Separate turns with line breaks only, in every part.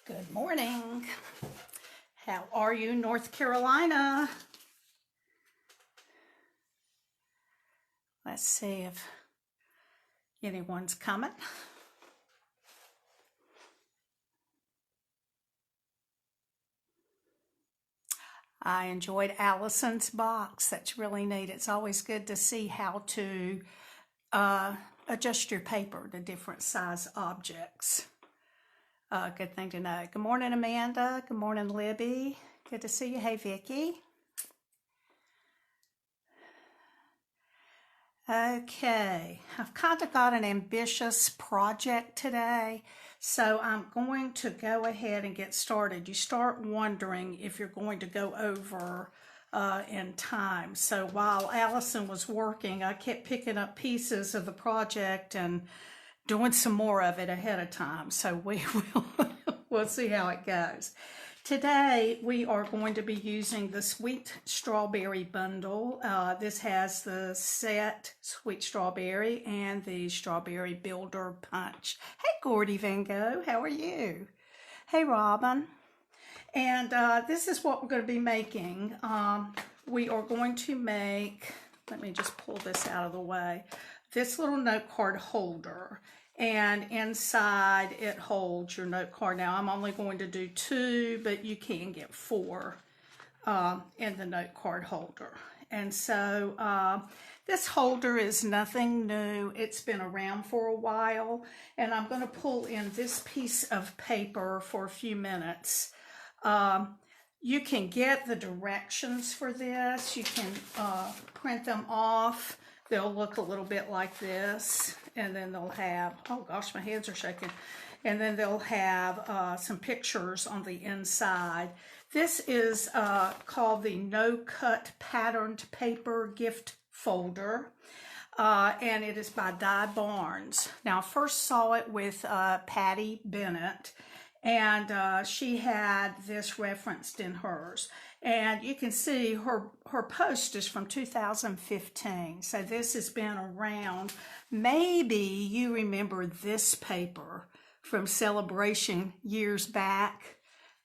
Good morning. How are you, North Carolina? Let's see if anyone's coming. I enjoyed Allison's box. That's really neat. It's always good to see how to adjust your paper to different size objects. Good thing to know. Good morning, Amanda. Good morning, Libby. Good to see you. Hey, Vicki. Okay, I've kind of got an ambitious project today, so I'm going to go ahead and get started. You start wondering if you're going to go over in time. So while Allison was working, I kept picking up pieces of the project and doing some more of it ahead of time. So we'll see how it goes. Today we are going to be using the Sweet Strawberry bundle. This has the set Sweet Strawberry and the Strawberry Builder Punch. Hey Gordy Van Gogh, how are you? Hey Robin. And this is what we're going to be making. We are going to make, let me just pull this out of the way, this little note card holder. And inside it holds your note card. Now I'm only going to do 2, but you can get 4 in the note card holder. And so this holder is nothing new. It's been around for a while. And I'm going to pull in this piece of paper for a few minutes. You can get the directions for this. You can print them off. They'll look a little bit like this, and then they'll have, oh gosh, my hands are shaking, and then they'll have some pictures on the inside. This is called the No Cut Patterned Paper Gift Folder, and it is by Di Barnes. Now, I first saw it with Patty Bennett, and she had this referenced in hers. And you can see her post is from 2015. So this has been around. Maybe you remember this paper from Celebration years back.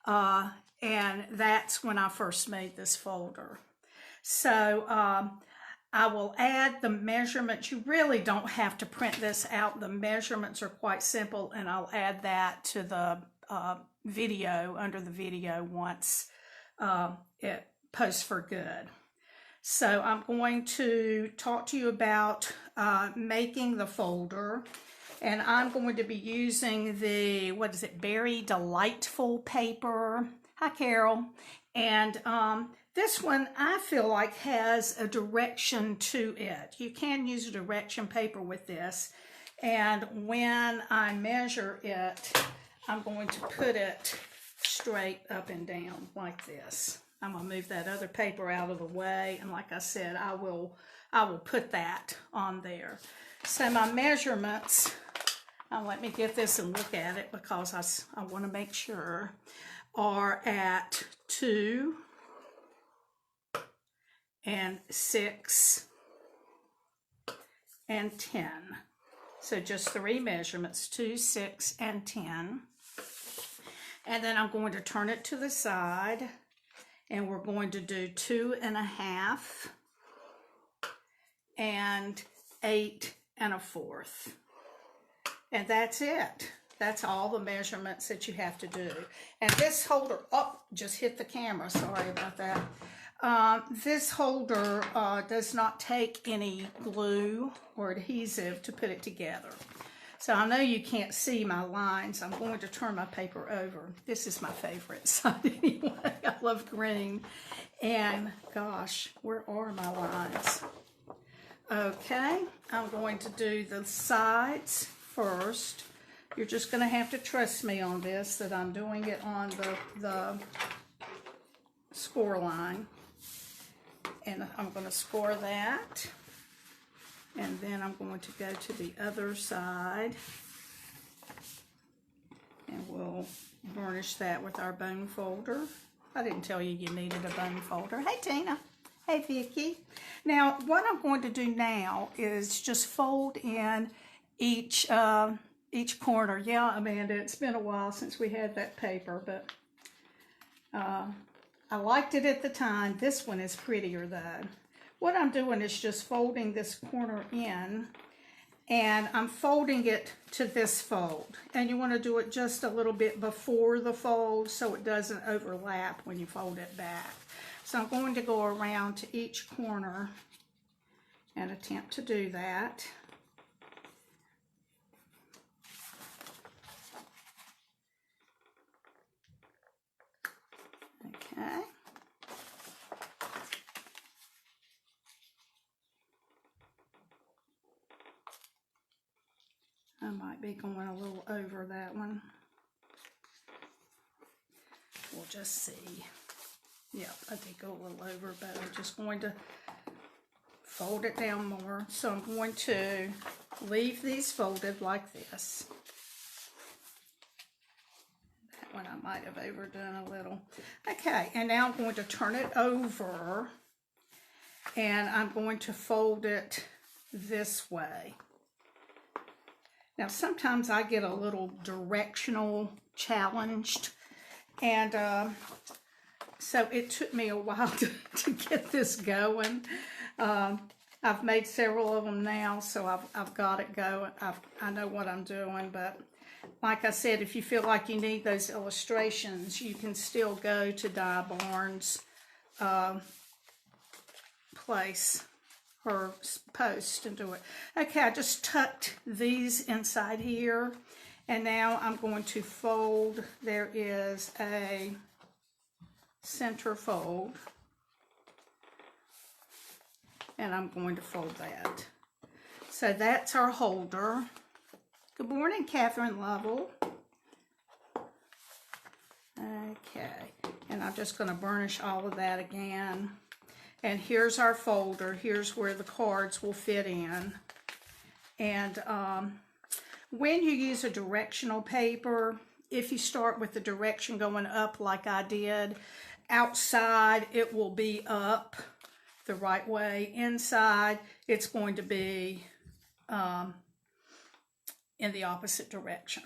And that's when I first made this folder. So I will add the measurements. You really don't have to print this out. The measurements are quite simple, and I'll add that to the video, under the video once it posts for good. So I'm going to talk to you about making the folder, and I'm going to be using the, what is it, Berry Delightful paper. Hi Carol. And this one I feel like has a direction to it. You can use a direction paper with this, and when I measure it, I'm going to put it straight up and down like this. I'm going to move that other paper out of the way, and like I said, I will put that on there. So my measurements, let me get this and look at it because I want to make sure, are at 2 and 6 and 10. So just 3 measurements, 2, 6, and 10. And then I'm going to turn it to the side, and we're going to do 2.5 and 8 1/4. And that's it. That's all the measurements that you have to do. And this holder, oh, just hit the camera, sorry about that. This holder does not take any glue or adhesive to put it together. So I know you can't see my lines. I'm going to turn my paper over. This is my favorite side anyway. I love green. And gosh, where are my lines? Okay, I'm going to do the sides first. You're just going to have to trust me on this, that I'm doing it on the score line. And I'm going to score that. And then I'm going to go to the other side, and we'll burnish that with our bone folder. I didn't tell you you needed a bone folder. Hey Tina. Hey Vicki. Now what I'm going to do now is just fold in each each corner. Yeah, Amanda, it's been a while since we had that paper, but I liked it at the time. This one is prettier though. What I'm doing is just folding this corner in, and I'm folding it to this fold. And you want to do it just a little bit before the fold so it doesn't overlap when you fold it back. So I'm going to go around to each corner and attempt to do that. Okay. I might be going a little over that one. We'll just see. Yep, I did go a little over, but I'm just going to fold it down more. So I'm going to leave these folded like this. That one I might have overdone a little. Okay, and now I'm going to turn it over, and I'm going to fold it this way. Now, sometimes I get a little directional challenged, and so it took me a while to get this going. I've made several of them now, so I've got it going. I know what I'm doing, but like I said, if you feel like you need those illustrations, you can still go to Di Barnes' place, her post, and do it. Okay, I just tucked these inside here, and now I'm going to fold. There is a center fold, and I'm going to fold that. So that's our holder. Good morning, Catherine Lovell. Okay, and I'm just going to burnish all of that again. And here's our folder. Here's where the cards will fit in. And when you use a directional paper, if you start with the direction going up like I did, outside it will be up the right way. Inside it's going to be in the opposite direction.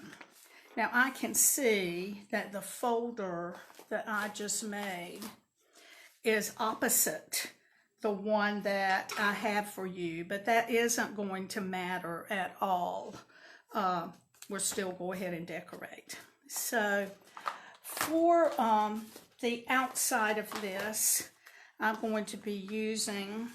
Now I can see that the folder that I just made is opposite the one that I have for you, but that isn't going to matter at all. We'll still go ahead and decorate. So for the outside of this, I'm going to be using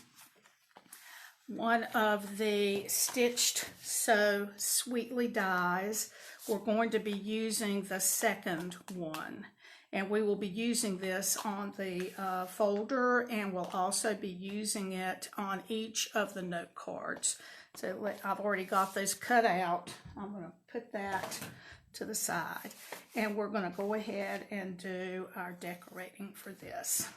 one of the Stitched So Sweetly dies. We're going to be using the second one. And we will be using this on the folder, and we'll also be using it on each of the note cards. So I've already got those cut out. I'm going to put that to the side. And we're going to go ahead and do our decorating for this.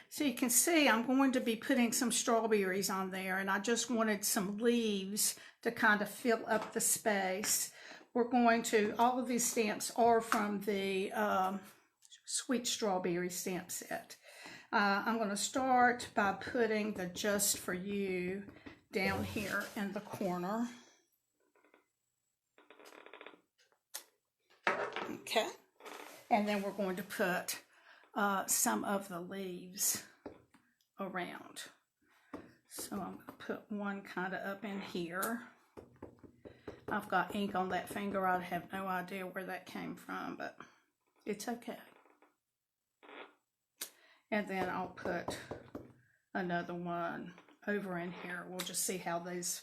So you can see I'm going to be putting some strawberries on there, and I just wanted some leaves to kind of fill up the space. We're going to, all of these stamps are from the Sweet Strawberry stamp set. I'm going to start by putting the Just For You down here in the corner. Okay. And then we're going to put some of the leaves around. So I'm going to put one kind of up in here. I've got ink on that finger. I have no idea where that came from, but it's okay. And then I'll put another one over in here. We'll just see how these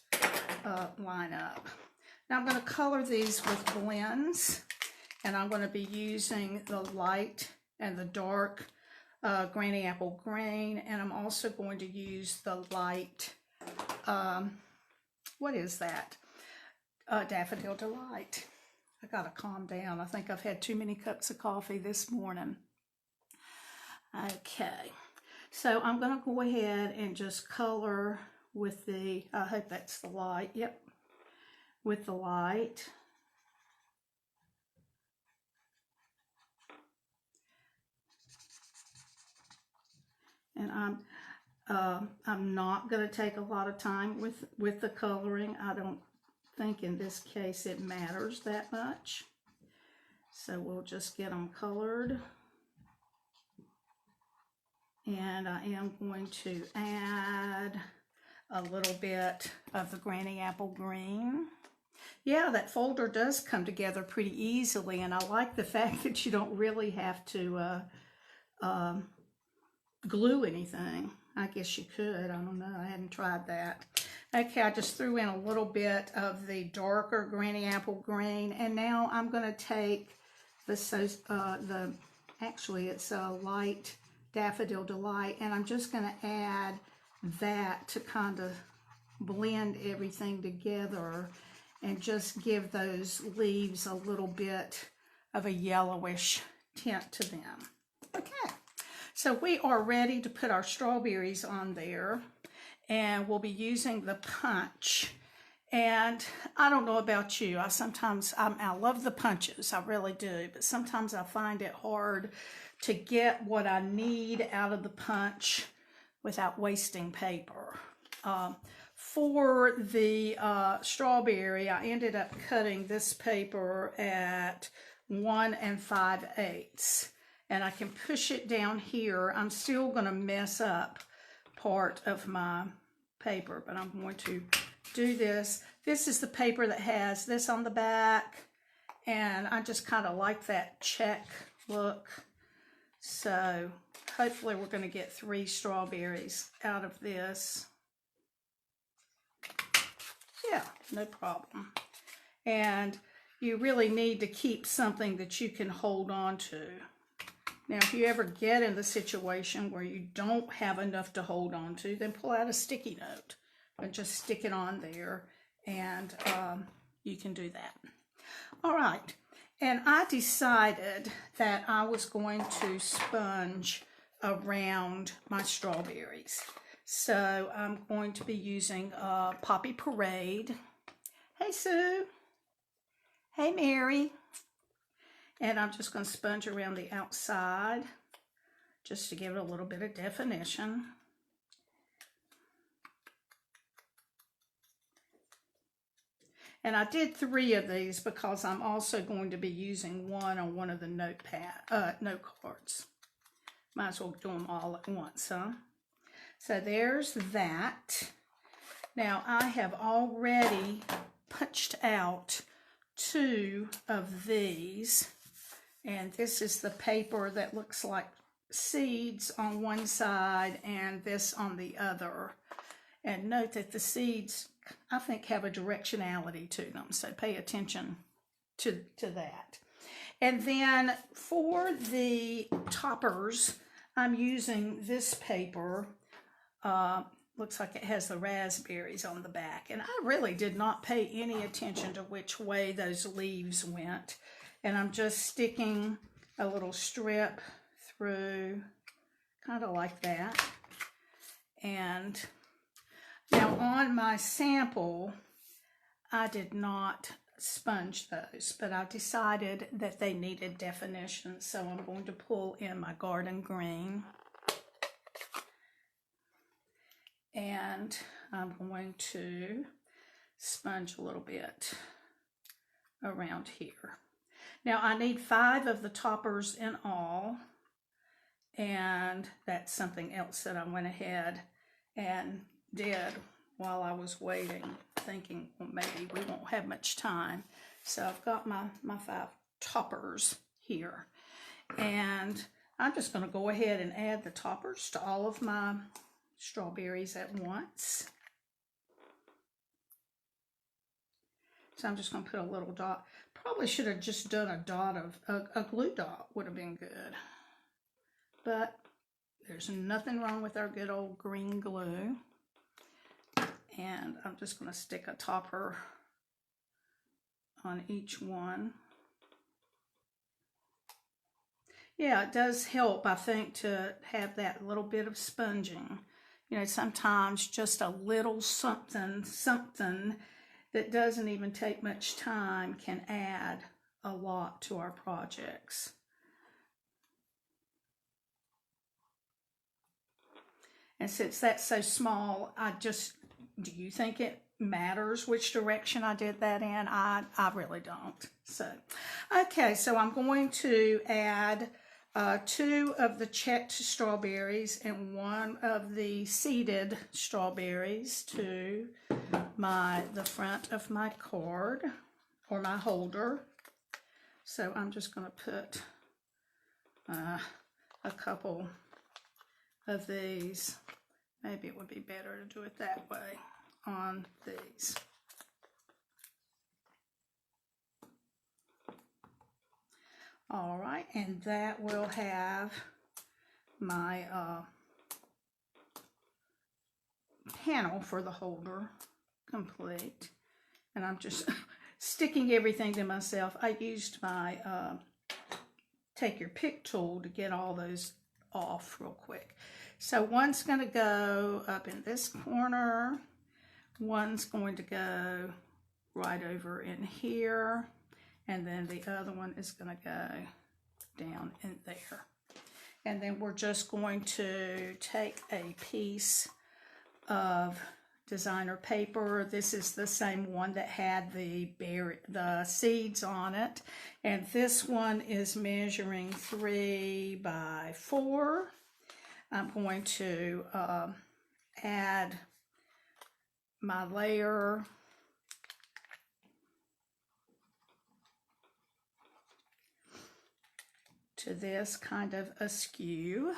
line up. Now I'm going to color these with blends, and I'm going to be using the light and the dark Granny Apple Green, and I'm also going to use the light, what is that? Daffodil Delight. I gotta calm down. I think I've had too many cups of coffee this morning. Okay, so I'm gonna go ahead and just color with the, I hope that's the light, yep, with the light. And I'm not gonna take a lot of time with the coloring. I don't think in this case it matters that much. So we'll just get them colored. And I am going to add a little bit of the Granny Apple Green. Yeah, that folder does come together pretty easily, and I like the fact that you don't really have to glue anything. I guess you could. I don't know. I hadn't tried that. Okay, I just threw in a little bit of the darker Granny Apple Green, and now I'm going to take actually it's a light Daffodil Delight, and I'm just going to add that to kind of blend everything together and just give those leaves a little bit of a yellowish tint to them. Okay, so we are ready to put our strawberries on there, and we'll be using the punch. And I don't know about you, I love the punches, I really do, but sometimes I find it hard to get what I need out of the punch without wasting paper. For the strawberry, I ended up cutting this paper at 1 5/8, and I can push it down here. I'm still going to mess up part of my paper, but I'm going to do this. This is the paper that has this on the back, and I just kind of like that check look. So hopefully we're going to get 3 strawberries out of this. Yeah, no problem. And you really need to keep something that you can hold on to. Now, if you ever get in the situation where you don't have enough to hold on to, then pull out a sticky note and just stick it on there, and you can do that. All right, and I decided that I was going to sponge around my strawberries. So I'm going to be using Poppy Parade. Hey, Sue. Hey, Mary. And I'm just going to sponge around the outside just to give it a little bit of definition. And I did 3 of these because I'm also going to be using one on one of the note cards. Might as well do them all at once, huh? So there's that. Now I have already punched out 2 of these, and this is the paper that looks like seeds on one side and this on the other. And note that the seeds, I think, have a directionality to them, so pay attention to that. And then for the toppers, I'm using this paper. Looks like it has the raspberries on the back, and I really did not pay any attention to which way those leaves went, and I'm just sticking a little strip through, kind of like that. And now on my sample, I did not sponge those, but I decided that they needed definition, so I'm going to pull in my garden green. And I'm going to sponge a little bit around here. Now I need 5 of the toppers in all, and that's something else that I went ahead and did while I was waiting, thinking, well, maybe we won't have much time. So I've got my 5 toppers here, and I'm just going to go ahead and add the toppers to all of my strawberries at once. So I'm just going to put a little dot. Probably should have just done a dot of a glue dot, would have been good. But there's nothing wrong with our good old green glue. And I'm just going to stick a topper on each one. Yeah, it does help, I think, to have that little bit of sponging. You know, sometimes just a little something that doesn't even take much time can add a lot to our projects. And since that's so small, do you think it matters which direction I did that in. I really don't. So, okay, so I'm going to add 2 of the checked strawberries and 1 of the seeded strawberries to the front of my card or my holder. So I'm just going to put a couple of these. Maybe it would be better to do it that way on these. All right, and that will have my panel for the holder complete. And I'm just sticking everything to myself. I used my take your pick tool to get all those off real quick. So one's going to go up in this corner. One's going to go right over in here. And then the other one is going to go down in there. And then we're just going to take a piece of designer paper. This is the same one that had the seeds on it. And this one is measuring 3 by 4. I'm going to add my layer to this kind of askew.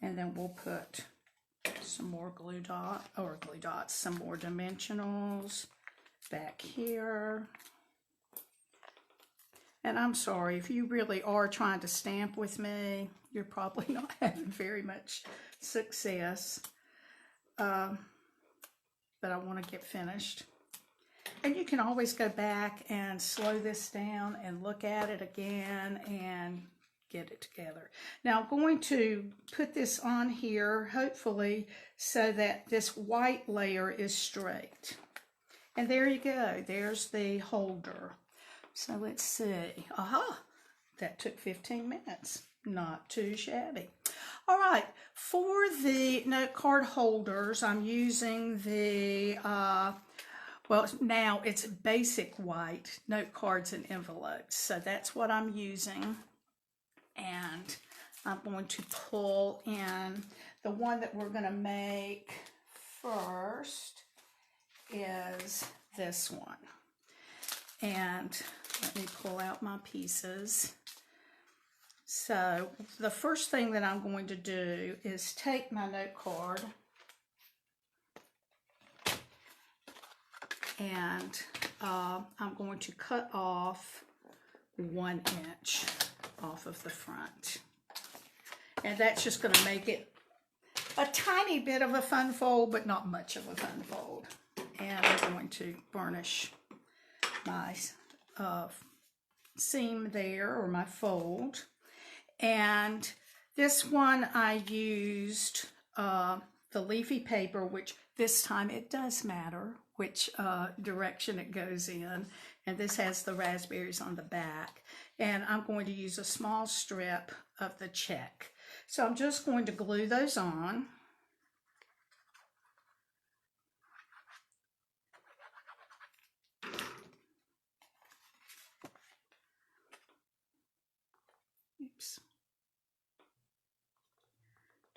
And then we'll put some more some more dimensionals back here. And I'm sorry, if you really are trying to stamp with me, you're probably not having very much success. But I want to get finished. And you can always go back and slow this down and look at it again and get it together. Now I'm going to put this on here, hopefully, so that this white layer is straight. And there you go. There's the holder. So let's see. Aha! That took 15 minutes. Not too shabby. All right. For the note card holders, I'm using the, well, now it's basic white note cards and envelopes. So that's what I'm using. And I'm going to pull in the one that we're going to make first is this one. And let me pull out my pieces. So the first thing that I'm going to do is take my note card and I'm going to cut off 1 inch off of the front. And that's just going to make it a tiny bit of a fun fold, but not much of a fun fold. And I'm going to burnish my seam there, or my fold. And this one I used the leafy paper, which this time it does matter which direction it goes in. And this has the raspberries on the back. And I'm going to use a small strip of the check. So I'm just going to glue those on. Oops.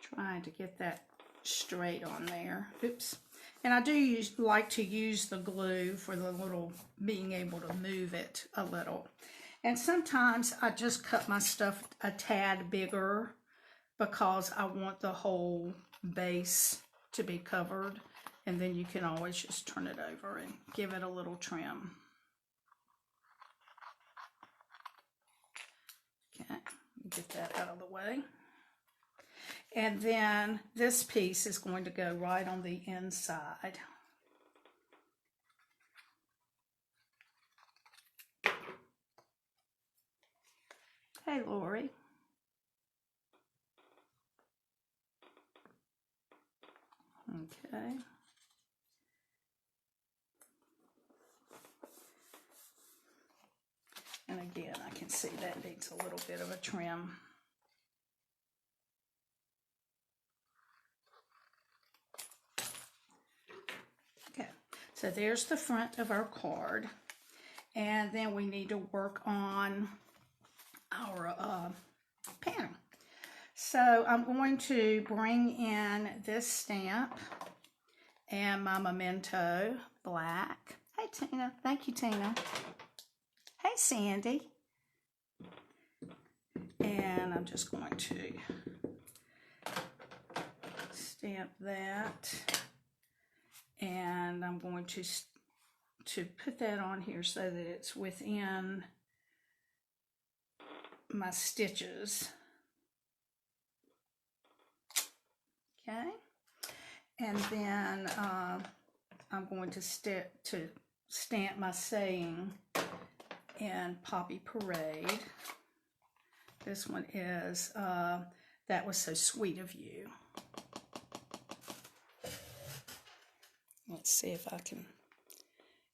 Trying to get that straight on there. Oops. And I do like to use the glue for the little, being able to move it a little. And sometimes I just cut my stuff a tad bigger because I want the whole base to be covered. And then you can always just turn it over and give it a little trim. Okay, get that out of the way. And then this piece is going to go right on the inside. Hey, Lori. Okay. And again, I can see that needs a little bit of a trim. So there's the front of our card. And then we need to work on our pattern. So I'm going to bring in this stamp and my Memento black. Hey Tina, thank you Tina. Hey Sandy. And I'm just going to stamp that. And I'm going to put that on here so that it's within my stitches. Okay, and then I'm going to stamp my saying in Poppy Parade. This one is, that was so sweet of you. Let's see if I can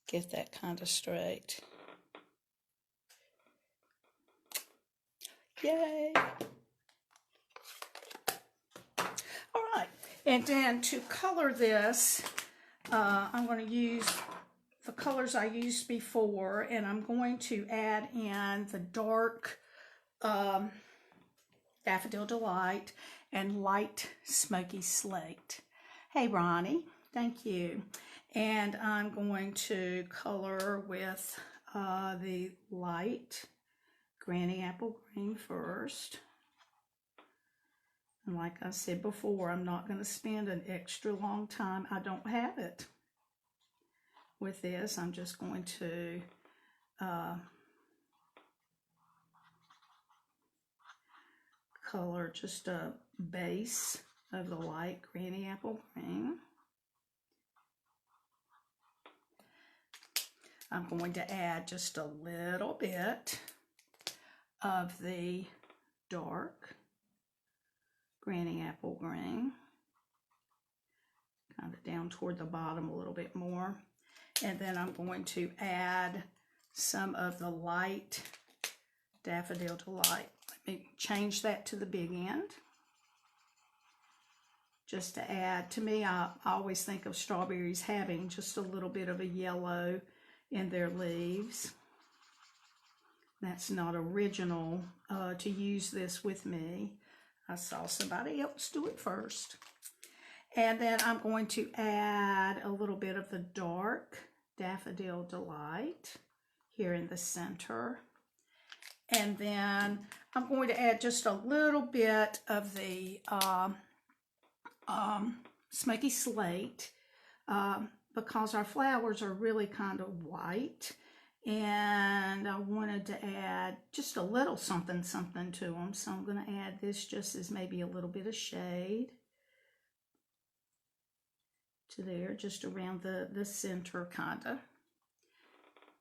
get that kind of straight. Yay! All right, and then to color this, I'm going to use the colors I used before, and I'm going to add in the dark Daffodil Delight and light Smoky Slate. Hey Ronnie, thank you. And I'm going to color with the light Granny Apple Green first. And like I said before, I'm not going to spend an extra long time. I don't have it with this. I'm just going to color just a base of the light Granny Apple Green. I'm going to add just a little bit of the dark Granny Apple Green, kind of down toward the bottom a little bit more. And then I'm going to add some of the light Daffodil Delight. Let me change that to the big end. Just to add, to me, I always think of strawberries having just a little bit of a yellow in their leaves. That's not original to use this with me. I saw somebody else do it first. And then I'm going to add a little bit of the dark Daffodil Delight here in the center. And then I'm going to add just a little bit of the Smoky Slate because our flowers are really kind of white. And I wanted to add just a little something to them. So I'm going to add this just as maybe a little bit of shade to there, just around the center kind of.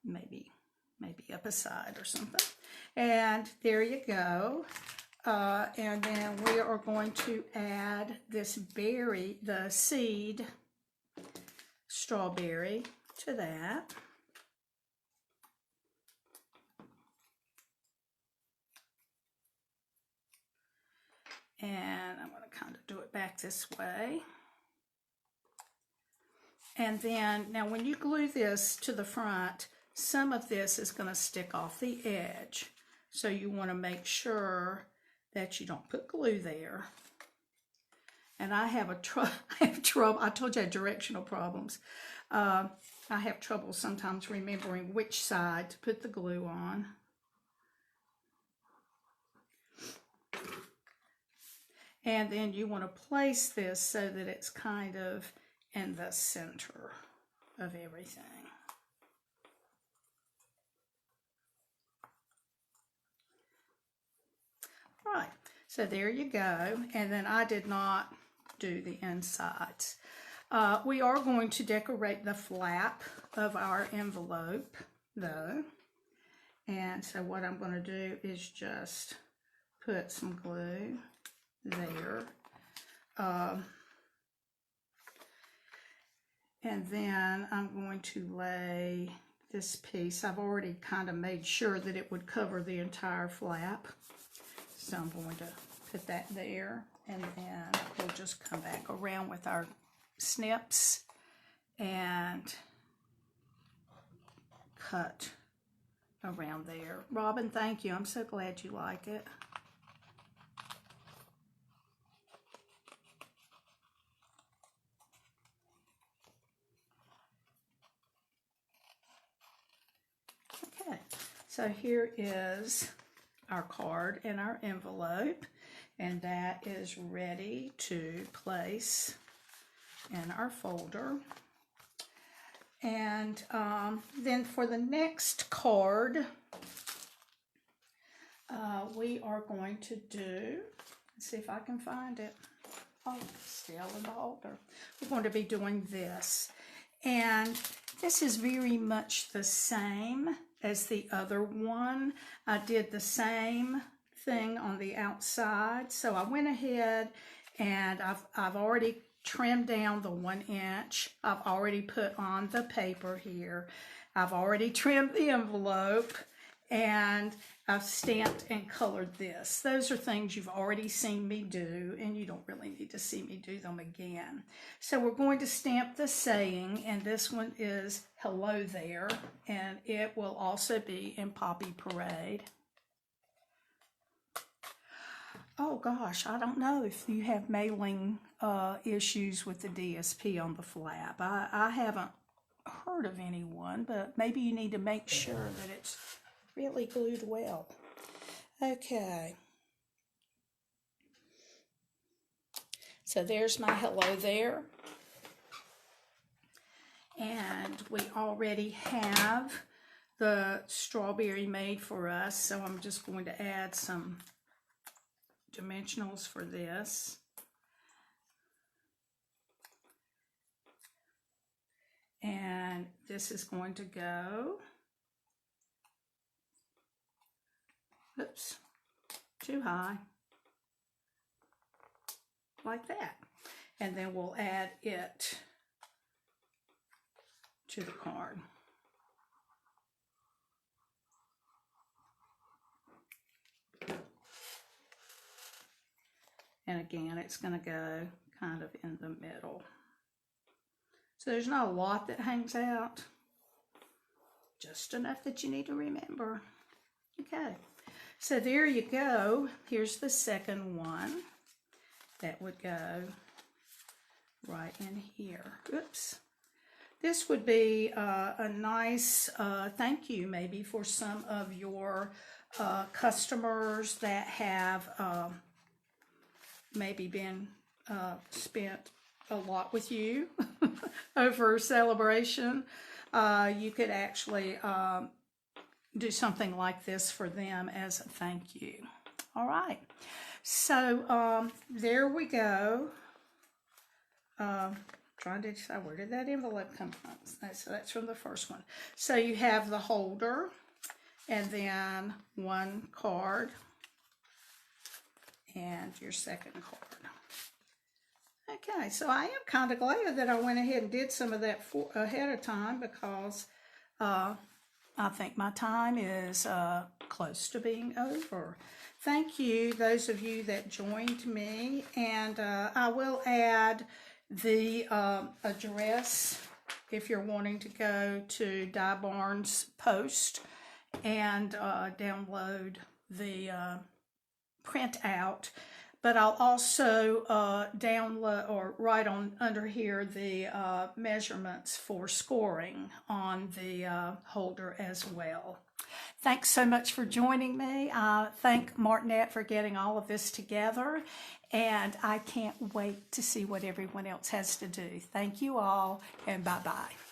Maybe up a side or something. And there you go. And then we are going to add this berry, the seed strawberry, to that. And I'm going to kind of do it back this way. And then, now when you glue this to the front, some of this is going to stick off the edge. So you want to make sure that you don't put glue there. And I have trouble, I told you I had directional problems. I have trouble sometimes remembering which side to put the glue on. And then you want to place this so that it's kind of in the center of everything. All right, so there you go. And then I did not do the insides. We are going to decorate the flap of our envelope, though. And so what I'm going to do is just put some glue there. And then I'm going to lay this piece. I've already kind of made sure that it would cover the entire flap. So I'm going to put that there. And then we'll just come back around with our snips and cut around there. Robin, thank you. I'm so glad you like it. Okay, so here is our card and our envelope, and that is ready to place in our folder. And then for the next card, we are going to do, let's see if I can find it. Oh, still in the holder. We're going to be doing this. And this is very much the same as the other one. I did the same thing on the outside. So I went ahead and I've already trimmed down the 1 inch. I've already put on the paper here. I've already trimmed the envelope, and I've stamped and colored this. Those are things you've already seen me do, and you don't really need to see me do them again. So we're going to stamp the saying, and this one is hello there, and it will also be in Poppy Parade. Oh gosh, I don't know if you have mailing issues with the DSP on the flap. I haven't heard of anyone, but maybe you need to make sure that it's really glued well. Okay. So there's my hello there. And we already have the strawberry made for us, so I'm just going to add some dimensionals for this. And this is going to go, oops, too high, like that. And then we'll add it to the card. And again, it's going to go kind of in the middle. So there's not a lot that hangs out, just enough that you need to remember. Okay, so there you go. Here's the second one that would go right in here. Oops. This would be a nice thank you maybe for some of your customers that have maybe been spent a lot with you over celebration. You could actually do something like this for them as a thank you. All right, so there we go. Trying to decide, where did that envelope come from? So that's from the first one. So you have the holder, and then one card, and your second card. Okay, so I am kind of glad that I went ahead and did some of that ahead of time, because I think my time is close to being over. Thank you, those of you that joined me, and I will add the address if you're wanting to go to Di Barnes' post and download the printout. But I'll also download or write on under here the measurements for scoring on the holder as well. Thanks so much for joining me. Thank Martinette for getting all of this together, and I can't wait to see what everyone else has to do. Thank you all, and bye-bye.